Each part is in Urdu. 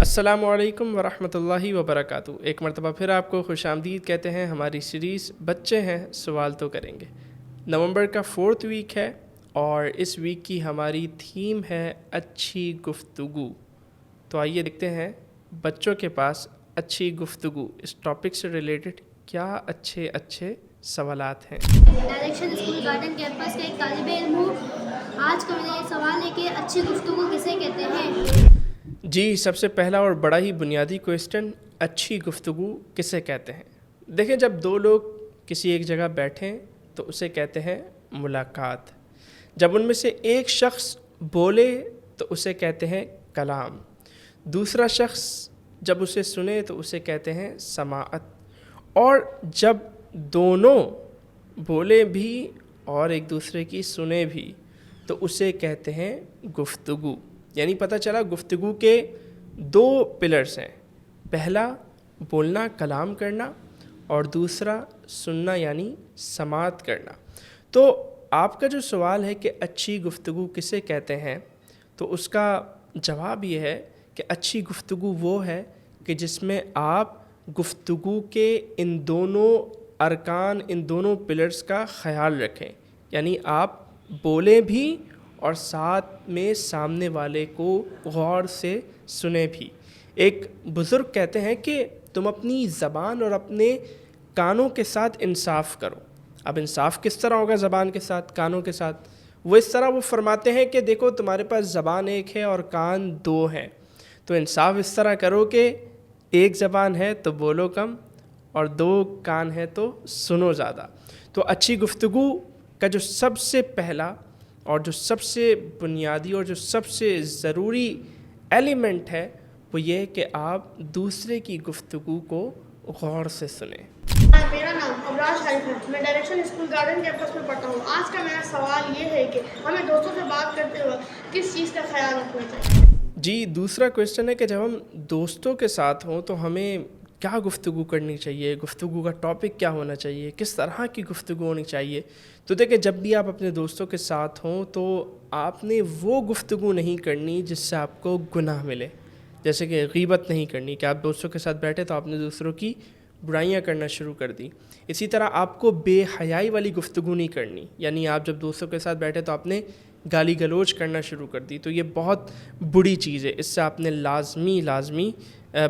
السلام علیکم ورحمۃ اللہ وبرکاتہ۔ ایک مرتبہ پھر آپ کو خوش آمدید کہتے ہیں ہماری سیریز بچے ہیں سوال تو کریں گے۔ نومبر کا 4 ویک ہے اور اس ویک کی ہماری تھیم ہے اچھی گفتگو۔ تو آئیے دیکھتے ہیں بچوں کے پاس اچھی گفتگو اس ٹاپک سے ریلیٹڈ کیا اچھے سوالات ہیں۔ ڈائریکشن اسکول گارڈن کیمپس کا ایک طالب علم ہوں۔ آج کا میرا یہ سوال ہے کہ اچھی گفتگو کسے کہتے ہیں؟ جی، سب سے پہلا اور بڑا ہی بنیادی کویسچن، اچھی گفتگو کسے کہتے ہیں؟ دیکھیں، جب دو لوگ کسی ایک جگہ بیٹھیں تو اسے کہتے ہیں ملاقات۔ جب ان میں سے ایک شخص بولے تو اسے کہتے ہیں کلام۔ دوسرا شخص جب اسے سنے تو اسے کہتے ہیں سماعت۔ اور جب دونوں بولے بھی اور ایک دوسرے کی سنے بھی تو اسے کہتے ہیں گفتگو۔ یعنی پتہ چلا گفتگو کے دو پلرز ہیں، پہلا بولنا کلام کرنا اور دوسرا سننا یعنی سماعت کرنا۔ تو آپ کا جو سوال ہے کہ اچھی گفتگو کسے کہتے ہیں، تو اس کا جواب یہ ہے کہ اچھی گفتگو وہ ہے کہ جس میں آپ گفتگو کے ان دونوں ارکان، ان دونوں پلرز کا خیال رکھیں، یعنی آپ بولیں بھی اور ساتھ میں سامنے والے کو غور سے سنیں بھی۔ ایک بزرگ کہتے ہیں کہ تم اپنی زبان اور اپنے کانوں کے ساتھ انصاف کرو۔ اب انصاف کس طرح ہوگا زبان کے ساتھ، کانوں کے ساتھ؟ وہ اس طرح وہ فرماتے ہیں کہ دیکھو تمہارے پاس زبان ایک ہے اور کان دو ہیں، تو انصاف اس طرح کرو کہ ایک زبان ہے تو بولو کم اور دو کان ہے تو سنو زیادہ۔ تو اچھی گفتگو کا جو سب سے پہلا اور جو سب سے بنیادی اور جو سب سے ضروری ایلیمنٹ ہے وہ یہ کہ آپ دوسرے کی گفتگو کو غور سے سنیں۔ میرا نام ابراج شریف ہے، میں ڈائریکشن اسکول گارڈن کیمپس میں پڑھتا ہوں۔ آج کا میرا سوال یہ ہے کہ ہمیں دوستوں سے بات کرتے وقت کس چیز کا خیال رکھنا چاہیے؟ جی، دوسرا کویسچن ہے کہ جب ہم دوستوں کے ساتھ ہوں تو ہمیں کیا گفتگو کرنی چاہیے، گفتگو کا ٹاپک کیا ہونا چاہیے، کس طرح کی گفتگو ہونی چاہیے۔ تو دیکھیں، جب بھی آپ اپنے دوستوں کے ساتھ ہوں تو آپ نے وہ گفتگو نہیں کرنی جس سے آپ کو گناہ ملے، جیسے کہ غیبت نہیں کرنی کہ آپ دوستوں کے ساتھ بیٹھے تو آپ نے دوسروں کی برائیاں کرنا شروع کر دی۔ اسی طرح آپ کو بے حیائی والی گفتگو نہیں کرنی، یعنی آپ جب دوستوں کے ساتھ بیٹھے تو آپ نے گالی گلوچ کرنا شروع کر دی، تو یہ بہت بری چیز ہے، اس سے آپ نے لازمی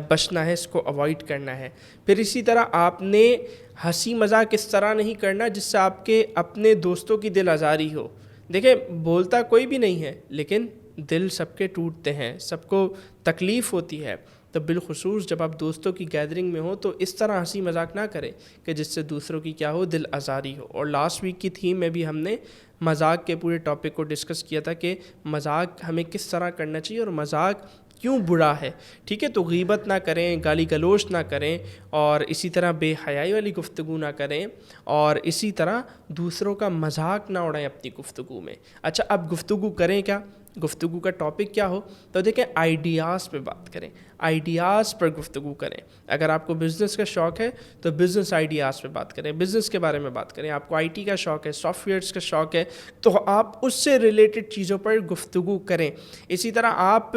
بچنا ہے، اس کو اوائڈ کرنا ہے۔ پھر اسی طرح آپ نے ہنسی مذاق اس طرح نہیں کرنا جس سے آپ کے اپنے دوستوں کی دل آزاری ہو۔ دیکھیں، بولتا کوئی بھی نہیں ہے لیکن دل سب کے ٹوٹتے ہیں، سب کو تکلیف ہوتی ہے، تو بالخصوص جب آپ دوستوں کی گیدرنگ میں ہو تو اس طرح ہنسی مذاق نہ کریں کہ جس سے دوسروں کی کیا ہو، دل آزاری ہو۔ اور لاسٹ ویک کی تھیم میں بھی ہم نے مذاق کے پورے ٹاپک کو ڈسکس کیا تھا کہ مذاق ہمیں کس طرح کرنا چاہیے اور مذاق کیوں برا ہے، ٹھیک ہے؟ تو غیبت نہ کریں، گالی گلوچ نہ کریں، اور اسی طرح بے حیائی والی گفتگو نہ کریں، اور اسی طرح دوسروں کا مذاق نہ اڑائیں اپنی گفتگو میں۔ اچھا، اب گفتگو کریں کیا؟ گفتگو کا ٹاپک کیا ہو؟ تو دیکھیں، آئیڈیاز پہ بات کریں، آئیڈیاز پر گفتگو کریں۔ اگر آپ کو بزنس کا شوق ہے تو بزنس آئیڈیاز پہ بات کریں، بزنس کے بارے میں بات کریں۔ آپ کو آئی ٹی کا شوق ہے، سافٹ ویئرس کا شوق ہے، تو آپ اس سے ریلیٹڈ چیزوں پر گفتگو کریں۔ اسی طرح آپ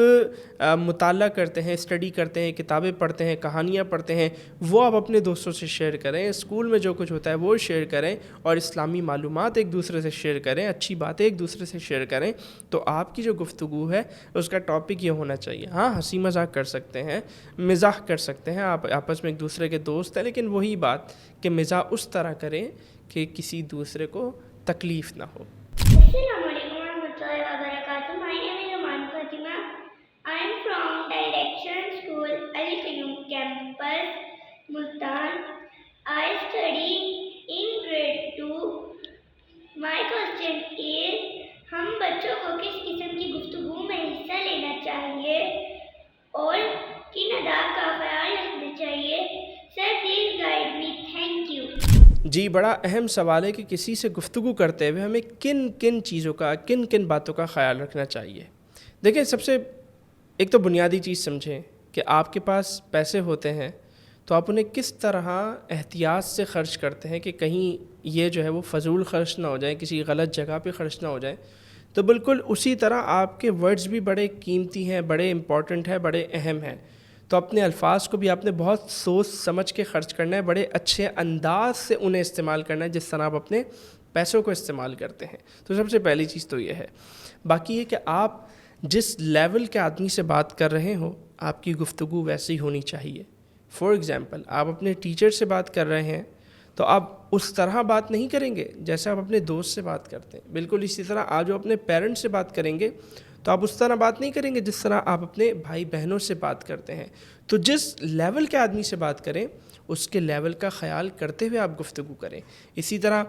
مطالعہ کرتے ہیں، اسٹڈی کرتے ہیں، کتابیں پڑھتے ہیں، کہانیاں پڑھتے ہیں، وہ آپ اپنے دوستوں سے شیئر کریں۔ اسکول میں جو کچھ ہوتا ہے وہ شیئر کریں، اور اسلامی معلومات ایک دوسرے سے شیئر کریں، اچھی باتیں ایک دوسرے سے شیئر کریں۔ تو آپ کی جو گفتگو ہے اس کا ٹاپک یہ ہونا چاہیے۔ ہاں، ہنسی مذاق کر سکتے ہیں، مزاح کر سکتے ہیں، آپ آپس میں ایک دوسرے کے دوست ہیں، لیکن وہی بات کہ مزاح اس طرح کریں کہ کسی دوسرے کو تکلیف نہ ہو۔ السلام علیکم ورحمۃ اللہ وبرکاتہ۔ My name is Aman Fatima. I am from Direction School Al Qayyum Campus, Multan. I study in grade 2. My question is, ہم بچوں کو کس قسم کی گفتگو میں حصہ لینا چاہیے اور کن آداب کا خیال رکھنا چاہیے؟ Sir, please guide me. Thank you. جی، بڑا اہم سوال ہے کہ کسی سے گفتگو کرتے ہوئے ہمیں کن چیزوں کا، کن باتوں کا خیال رکھنا چاہیے۔ دیکھیں، سب سے ایک تو بنیادی چیز سمجھیں کہ آپ کے پاس پیسے ہوتے ہیں تو آپ انہیں کس طرح احتیاط سے خرچ کرتے ہیں کہ کہیں یہ جو ہے وہ فضول خرچ نہ ہو جائیں، کسی غلط جگہ پہ خرچ نہ ہو جائیں۔ تو بالکل اسی طرح آپ کے ورڈز بھی بڑے قیمتی ہیں، بڑے امپورٹنٹ ہیں، بڑے اہم ہیں۔ تو اپنے الفاظ کو بھی آپ نے بہت سوچ سمجھ کے خرچ کرنا ہے, بڑے اچھے انداز سے انہیں استعمال کرنا ہے جس طرح آپ اپنے پیسوں کو استعمال کرتے ہیں. تو سب سے پہلی چیز تو یہ ہے. باقی یہ کہ آپ جس لیول کے آدمی سے بات کر رہے ہو آپ کی گفتگو ویسی ہونی چاہیے. فار ایگزامپل آپ اپنے ٹیچر سے بات کر رہے ہیں تو آپ اس طرح بات نہیں کریں گے جیسے آپ اپنے دوست سے بات کرتے ہیں. بالکل اسی طرح آج جو اپنے پیرنٹ سے بات کریں گے تو آپ اس طرح بات نہیں کریں گے جس طرح آپ اپنے بھائی بہنوں سے بات کرتے ہیں. تو جس لیول کے آدمی سے بات کریں اس کے لیول کا خیال کرتے ہوئے آپ گفتگو کریں. اسی طرح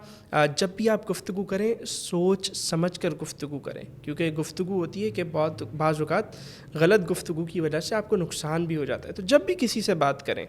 جب بھی آپ گفتگو کریں سوچ سمجھ کر گفتگو کریں, کیونکہ گفتگو ہوتی ہے کہ بعض اوقات غلط گفتگو کی وجہ سے آپ کو نقصان بھی ہو جاتا ہے. تو جب بھی کسی سے بات کریں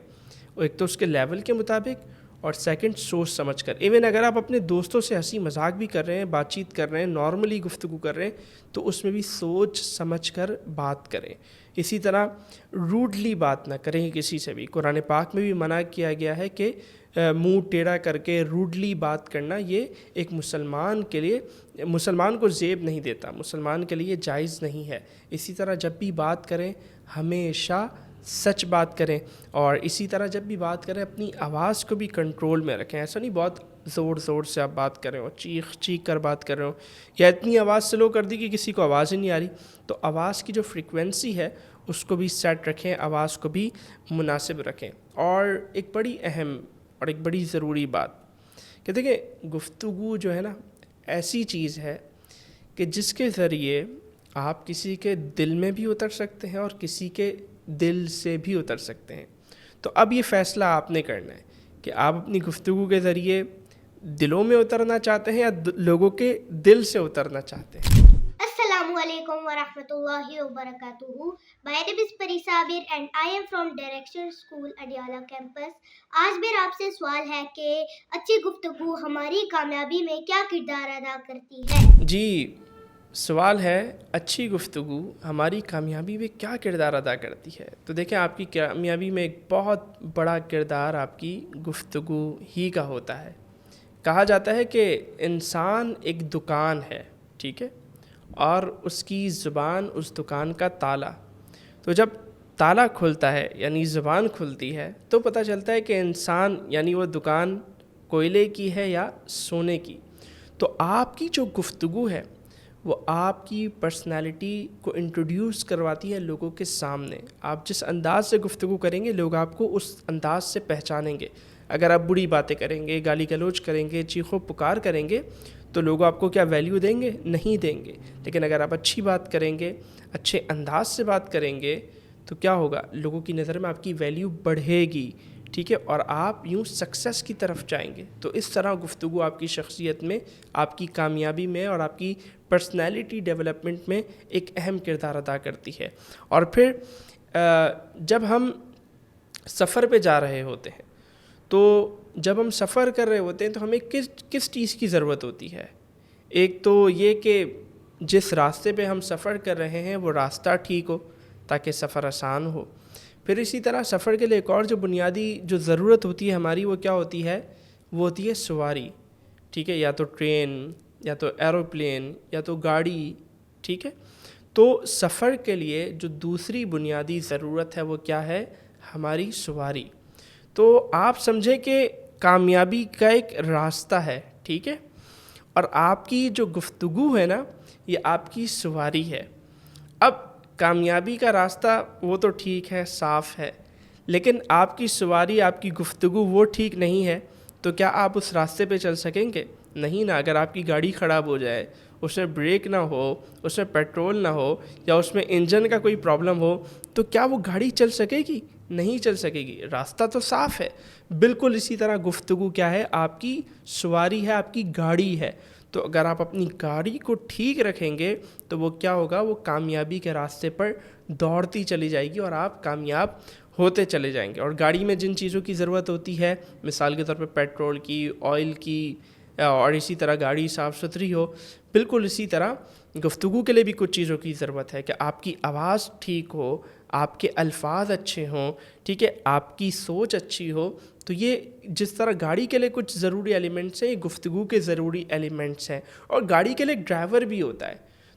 ایک تو اس کے لیول کے مطابق اور سیکنڈ سوچ سمجھ کر. ایون اگر آپ اپنے دوستوں سے ہنسی مذاق بھی کر رہے ہیں, بات چیت کر رہے ہیں, نارملی گفتگو کر رہے ہیں تو اس میں بھی سوچ سمجھ کر بات کریں. اسی طرح روڈلی بات نہ کریں کسی سے بھی. قرآن پاک میں بھی منع کیا گیا ہے کہ منہ ٹیڑھا کر کے روڈلی بات کرنا یہ ایک مسلمان کو زیب نہیں دیتا, مسلمان کے لیے جائز نہیں ہے. اسی طرح جب بھی بات کریں ہمیشہ سچ بات کریں, اور اسی طرح جب بھی بات کریں اپنی آواز کو بھی کنٹرول میں رکھیں. ایسا نہیں بہت زور سے آپ بات کر رہے ہو, چیخ کر بات کر رہے ہو, یا اتنی آواز سلو کر دی کہ کسی کو آواز ہی نہیں آ رہی. تو آواز کی جو فریکوینسی ہے اس کو بھی سیٹ رکھیں, آواز کو بھی مناسب رکھیں. اور ایک بڑی اہم اور ایک بڑی ضروری بات کہ دیکھیں گفتگو جو ہے نا ایسی چیز ہے کہ جس کے ذریعے آپ کسی کے دل میں بھی اتر سکتے ہیں اور کسی کے دل سے بھی اتر سکتے ہیں. تو اب یہ فیصلہ آپ نے کرنا ہے کہ آپ اپنی گفتگو کے ذریعے دلوں میں اترنا چاہتے ہیں یا لوگوں کے دل سے اترنا چاہتے ہیں. Assalamu alaikum wa rahmatullahi wa barakatuhu. My name is Pari Sabir and I am from Direction School Adiyala campus. آج میرا آپ سے سوال ہے کہ اچھی گفتگو ہماری کامیابی میں کیا کردار ادا کرتی ہے؟ جی سوال ہے اچھی گفتگو ہماری کامیابی میں کیا کردار ادا کرتی ہے. تو دیکھیں آپ کی کامیابی میں ایک بہت بڑا کردار آپ کی گفتگو ہی کا ہوتا ہے. کہا جاتا ہے کہ انسان ایک دکان ہے, ٹھیک ہے, اور اس کی زبان اس دکان کا تالا. تو جب تالا کھلتا ہے یعنی زبان کھلتی ہے تو پتہ چلتا ہے کہ انسان یعنی وہ دکان کوئلے کی ہے یا سونے کی. تو آپ کی جو گفتگو ہے وہ آپ کی پرسنالٹی کو انٹروڈیوس کرواتی ہے لوگوں کے سامنے. آپ جس انداز سے گفتگو کریں گے لوگ آپ کو اس انداز سے پہچانیں گے. اگر آپ بری باتیں کریں گے, گالی گلوچ کریں گے, چیخو پکار کریں گے تو لوگ آپ کو کیا ویلیو دیں گے؟ نہیں دیں گے. لیکن اگر آپ اچھی بات کریں گے, اچھے انداز سے بات کریں گے تو کیا ہوگا؟ لوگوں کی نظر میں آپ کی ویلیو بڑھے گی, ٹھیک ہے, اور آپ یوں سکسیس کی طرف جائیں گے. تو اس طرح گفتگو آپ کی شخصیت میں, آپ کی کامیابی میں اور آپ کی پرسنالٹی ڈیولپمنٹ میں ایک اہم کردار ادا کرتی ہے. اور پھر جب ہم سفر پہ جا رہے ہوتے ہیں تو جب ہم سفر کر رہے ہوتے ہیں تو ہمیں کس چیز کی ضرورت ہوتی ہے؟ ایک تو یہ کہ جس راستے پہ ہم سفر کر رہے ہیں وہ راستہ ٹھیک ہو تاکہ سفر آسان ہو. پھر اسی طرح سفر کے لیے ایک اور جو بنیادی جو ضرورت ہوتی ہے ہماری وہ کیا ہوتی ہے؟ وہ ہوتی ہے سواری, ٹھیک ہے, یا تو ٹرین یا تو ایروپلین یا تو گاڑی, ٹھیک ہے. تو سفر کے لیے جو دوسری بنیادی ضرورت ہے وہ کیا ہے؟ ہماری سواری. تو آپ سمجھیں کہ کامیابی کا ایک راستہ ہے, ٹھیک ہے, اور آپ کی جو گفتگو ہے نا یہ آپ کی سواری ہے. اب کامیابی کا راستہ وہ تو ٹھیک ہے, صاف ہے, لیکن آپ کی سواری, آپ کی گفتگو وہ ٹھیک نہیں ہے تو کیا آپ اس راستے پہ چل سکیں گے؟ نہیں نا. اگر آپ کی گاڑی خراب ہو جائے, اس میں بریک نہ ہو, اس میں پیٹرول نہ ہو, یا اس میں انجن کا کوئی پرابلم ہو تو کیا وہ گاڑی چل سکے گی؟ نہیں چل سکے گی. راستہ تو صاف ہے. بالکل اسی طرح گفتگو کیا ہے؟ آپ کی سواری ہے, آپ کی گاڑی ہے. تو اگر آپ اپنی گاڑی کو ٹھیک رکھیں گے تو وہ کیا ہوگا؟ وہ کامیابی کے راستے پر دوڑتی چلی جائے گی اور آپ کامیاب ہوتے چلے جائیں گے. اور گاڑی میں جن چیزوں کی ضرورت ہوتی ہے, مثال کے طور پہ پیٹرول کی, آئل کی, اور اسی طرح گاڑی صاف ستھری ہو, بالکل اسی طرح گفتگو کے لیے بھی کچھ چیزوں کی ضرورت ہے کہ آپ کی آواز ٹھیک ہو, آپ کے الفاظ اچھے ہوں, ٹھیک ہے, آپ کی سوچ اچھی ہو. تو یہ جس طرح گاڑی کے لیے کچھ ضروری ایلیمنٹس ہیں, یہ گفتگو کے ضروری ایلیمنٹس ہیں. اور گاڑی کے لیے ایک ڈرائیور بھی ہوتا ہے.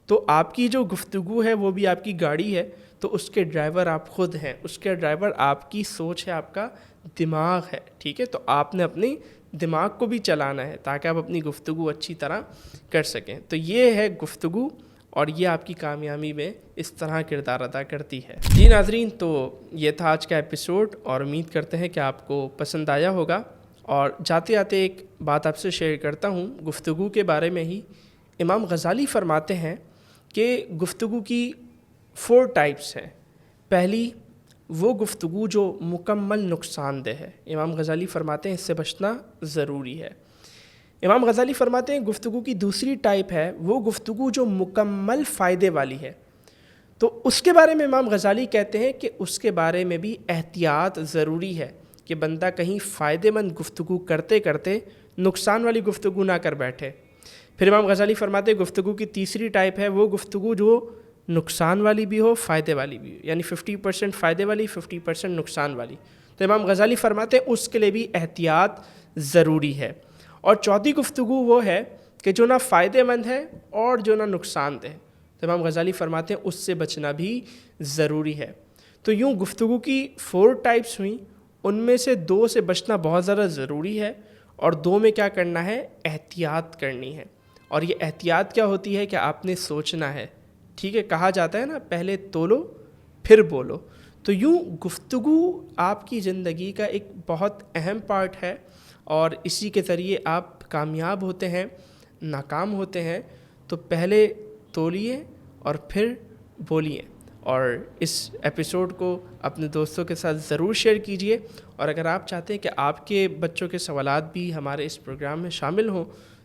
تو آپ کی جو گفتگو ہے وہ بھی آپ کی گاڑی ہے، تو اس کے ڈرائیور آپ خود ہیں، اس کے ڈرائیور آپ کی سوچ ہے، آپ کا دماغ ہے، ٹھیک ہے. تو آپ نے اپنی دماغ کو بھی چلانا ہے تاکہ آپ اپنی گفتگو اچھی طرح کر سکیں. تو یہ ہے گفتگو، اور یہ آپ کی کامیابی میں اس طرح کردار ادا کرتی ہے. جی ناظرین، تو یہ تھا آج کا ایپیسوڈ، اور امید کرتے ہیں کہ آپ کو پسند آیا ہوگا. اور جاتے آتے ایک بات آپ سے شیئر کرتا ہوں گفتگو کے بارے میں ہی. امام غزالی فرماتے ہیں کہ گفتگو کی 4 ٹائپس ہیں. پہلی وہ گفتگو جو مکمل نقصان دہ ہے. امام غزالی فرماتے ہیں اس سے بچنا ضروری ہے. امام غزالی فرماتے ہیں گفتگو کی دوسری ٹائپ ہے وہ گفتگو جو مکمل فائدے والی ہے. تو اس کے بارے میں امام غزالی کہتے ہیں کہ اس کے بارے میں بھی احتیاط ضروری ہے کہ بندہ کہیں فائدے مند گفتگو کرتے کرتے نقصان والی گفتگو نہ کر بیٹھے. پھر امام غزالی فرماتے ہیں گفتگو کی تیسری ٹائپ ہے وہ گفتگو جو نقصان والی بھی ہو فائدے والی بھی ہو، یعنی 50% فائدے والی 50% نقصان والی. تو امام غزالی فرماتے ہیں اس کے لیے بھی احتیاط ضروری ہے. اور چوتھی گفتگو وہ ہے کہ جو نہ فائدے مند ہے اور جو نہ نقصان دہ. تو امام غزالی فرماتے ہیں اس سے بچنا بھی ضروری ہے. تو یوں گفتگو کی 4 ٹائپس ہوئیں، ان میں سے 2 سے بچنا بہت زیادہ ضروری ہے، اور 2 میں کیا کرنا ہے؟ احتیاط کرنی ہے. اور یہ احتیاط کیا ہوتی ہے کہ آپ نے سوچنا ہے، ٹھیک ہے. کہا جاتا ہے نا پہلے تولو پھر بولو. تو یوں گفتگو آپ کی زندگی کا ایک بہت اہم پارٹ ہے، اور اسی کے ذریعے آپ کامیاب ہوتے ہیں، ناکام ہوتے ہیں. تو پہلے تولیے اور پھر بولیے. اور اس ایپیسوڈ کو اپنے دوستوں کے ساتھ ضرور شیئر کیجئے. اور اگر آپ چاہتے ہیں کہ آپ کے بچوں کے سوالات بھی ہمارے اس پروگرام میں شامل ہوں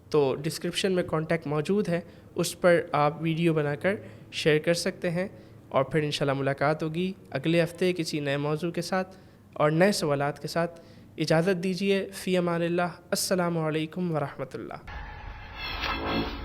تو ڈسکرپشن میں کانٹیکٹ موجود ہے، اس پر آپ ویڈیو بنا کر شیئر کر سکتے ہیں. اور پھر انشاءاللہ ملاقات ہوگی اگلے ہفتے کسی نئے موضوع کے ساتھ اور نئے سوالات کے ساتھ. اجازت دیجیے. فی امان اللہ. السلام علیکم ورحمۃ اللہ.